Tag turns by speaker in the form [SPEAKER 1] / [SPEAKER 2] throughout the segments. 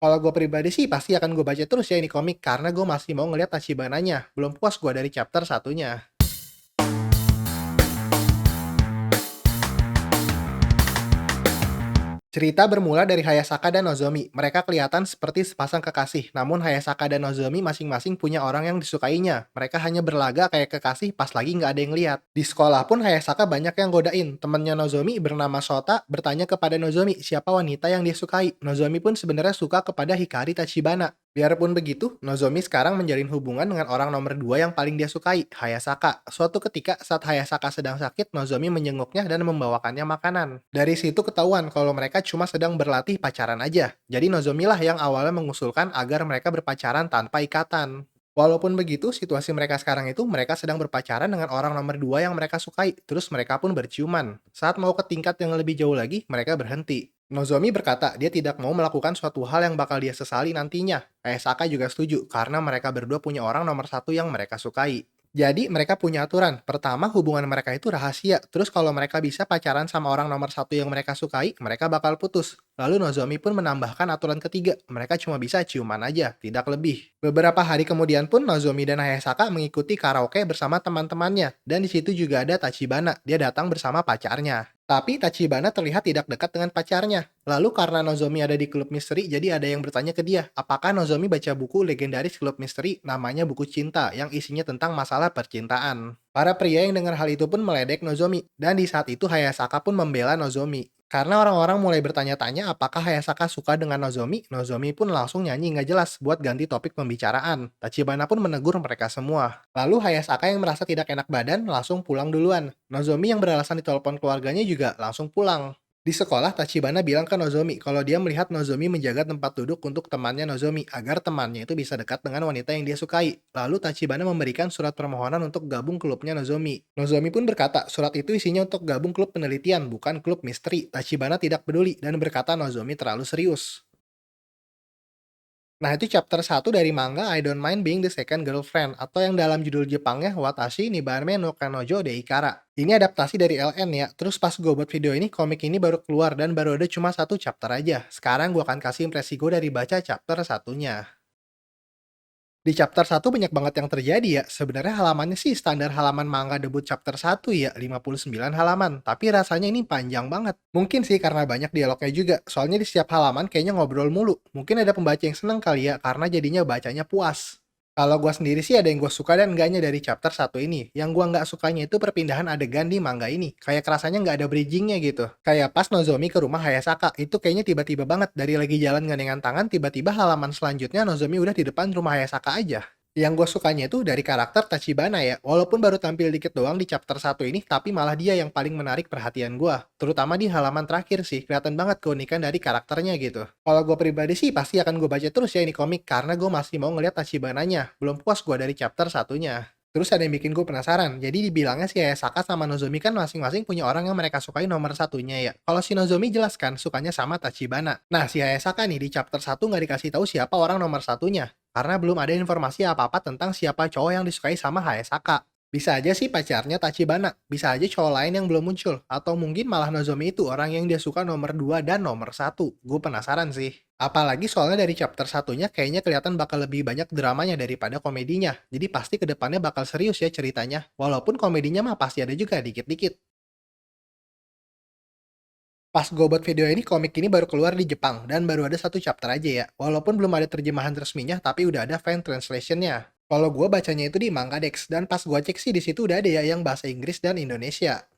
[SPEAKER 1] Kalau gue pribadi sih pasti akan gue baca terus ya ini komik karena gue masih mau ngeliat Tachibananya. Belum puas gue dari chapter satunya. Cerita bermula dari Hayasaka dan Nozomi. Mereka kelihatan seperti sepasang kekasih, namun Hayasaka dan Nozomi masing-masing punya orang yang disukainya. Mereka hanya berlaga kayak kekasih pas lagi nggak ada yang lihat. Di sekolah pun Hayasaka banyak yang godain. Temannya Nozomi bernama Sota bertanya kepada Nozomi siapa wanita yang dia sukai. Nozomi pun sebenarnya suka kepada Hikari Tachibana. Biarpun begitu, Nozomi sekarang menjalin hubungan dengan orang nomor dua yang paling dia sukai, Hayasaka. Suatu ketika saat Hayasaka sedang sakit, Nozomi menjenguknya dan membawakannya makanan. Dari situ ketahuan kalau mereka cuma sedang berlatih pacaran aja. Jadi Nozomi lah yang awalnya mengusulkan agar mereka berpacaran tanpa ikatan. Walaupun begitu, situasi mereka sekarang itu mereka sedang berpacaran dengan orang nomor dua yang mereka sukai, terus mereka pun berciuman. Saat mau ke tingkat yang lebih jauh lagi, mereka berhenti. Nozomi berkata dia tidak mau melakukan suatu hal yang bakal dia sesali nantinya. Saka juga setuju, karena mereka berdua punya orang nomor satu yang mereka sukai. Jadi mereka punya aturan. Pertama, hubungan mereka itu rahasia. Terus kalau mereka bisa pacaran sama orang nomor satu yang mereka sukai, mereka bakal putus. Lalu Nozomi pun menambahkan aturan ketiga. Mereka cuma bisa ciuman aja, tidak lebih. Beberapa hari kemudian pun Nozomi dan Hayasaka mengikuti karaoke bersama teman-temannya. Dan di situ juga ada Tachibana. Dia datang bersama pacarnya. Tapi Tachibana terlihat tidak dekat dengan pacarnya. Lalu karena Nozomi ada di klub misteri, jadi ada yang bertanya ke dia, apakah Nozomi baca buku legendaris klub misteri namanya Buku Cinta yang isinya tentang masalah percintaan. Para pria yang dengar hal itu pun meledek Nozomi, dan di saat itu Hayasaka pun membela Nozomi. Karena orang-orang mulai bertanya-tanya apakah Hayasaka suka dengan Nozomi, Nozomi pun langsung nyanyi nggak jelas buat ganti topik pembicaraan. Tachibana pun menegur mereka semua. Lalu Hayasaka yang merasa tidak enak badan langsung pulang duluan. Nozomi yang beralasan ditelepon keluarganya juga langsung pulang. Di sekolah, Tachibana bilang ke Nozomi kalau dia melihat Nozomi menjaga tempat duduk untuk temannya Nozomi agar temannya itu bisa dekat dengan wanita yang dia sukai. Lalu Tachibana memberikan surat permohonan untuk gabung klubnya Nozomi. Nozomi pun berkata surat itu isinya untuk gabung klub penelitian, bukan klub misteri. Tachibana tidak peduli dan berkata Nozomi terlalu serius. Nah, itu chapter satu dari manga I Don't Mind Being the Second Girlfriend, atau yang dalam judul Jepangnya Watashi ni Banme no Kanojo de Ikara. Ini adaptasi dari LN ya, terus pas gue buat video ini, komik ini baru keluar dan baru ada cuma satu chapter aja. Sekarang gue akan kasih impresi gue dari baca chapter satunya. Di chapter satu banyak banget yang terjadi ya. Sebenarnya halamannya sih standar halaman manga debut chapter satu ya, 59 halaman. Tapi rasanya ini panjang banget. Mungkin sih karena banyak dialognya juga. Soalnya di setiap halaman kayaknya ngobrol mulu. Mungkin ada pembaca yang seneng kali ya, karena jadinya bacanya puas. Kalau gua sendiri sih ada yang gue suka dan enggaknya dari chapter satu ini. Yang gua nggak sukanya itu perpindahan adegan di manga ini. Kayak kerasanya nggak ada bridgingnya gitu. Kayak pas Nozomi ke rumah Hayasaka, itu kayaknya tiba-tiba banget. Dari lagi jalan gandengan tangan, tiba-tiba halaman selanjutnya Nozomi udah di depan rumah Hayasaka aja. Yang gue sukanya itu dari karakter Tachibana ya, walaupun baru tampil dikit doang di chapter satu ini, tapi malah dia yang paling menarik perhatian gue. Terutama di halaman terakhir sih, kelihatan banget keunikan dari karakternya gitu. Kalau gue pribadi sih pasti akan gue baca terus ya ini komik, karena gue masih mau ngeliat Tachibananya. Belum puas gue dari chapter satunya. Terus ada yang bikin gue penasaran, jadi dibilangnya si Hayasaka sama Nozomi kan masing-masing punya orang yang mereka sukai nomor satunya ya. Kalau si Nozomi jelaskan sukanya sama Tachibana. Nah si Hayasaka nih di chapter satu nggak dikasih tahu siapa orang nomor satunya. Karena belum ada informasi apa-apa tentang siapa cowok yang disukai sama Hayasaka. Bisa aja sih pacarnya Tachibana, bisa aja cowok lain yang belum muncul, atau mungkin malah Nozomi itu orang yang dia suka nomor 2 dan nomor satu. Gue penasaran sih. Apalagi soalnya dari chapter satunya kayaknya kelihatan bakal lebih banyak dramanya daripada komedinya. Jadi pasti kedepannya bakal serius ya ceritanya. Walaupun komedinya mah pasti ada juga dikit-dikit. Pas gue buat video ini, komik ini baru keluar di Jepang, dan baru ada satu chapter aja ya. Walaupun belum ada terjemahan resminya, tapi udah ada fan translationnya. Kalau gue bacanya itu di Mangadex, dan pas gue cek sih di situ udah ada ya yang bahasa Inggris dan Indonesia.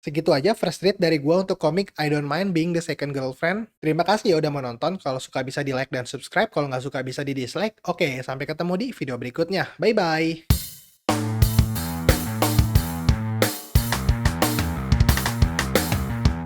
[SPEAKER 1] Segitu aja first read dari gue untuk komik I Don't Mind Being the Second Girlfriend. Terima kasih ya udah menonton, kalau suka bisa di like dan subscribe, kalau nggak suka bisa di dislike. Oke, sampai ketemu di video berikutnya. Bye-bye!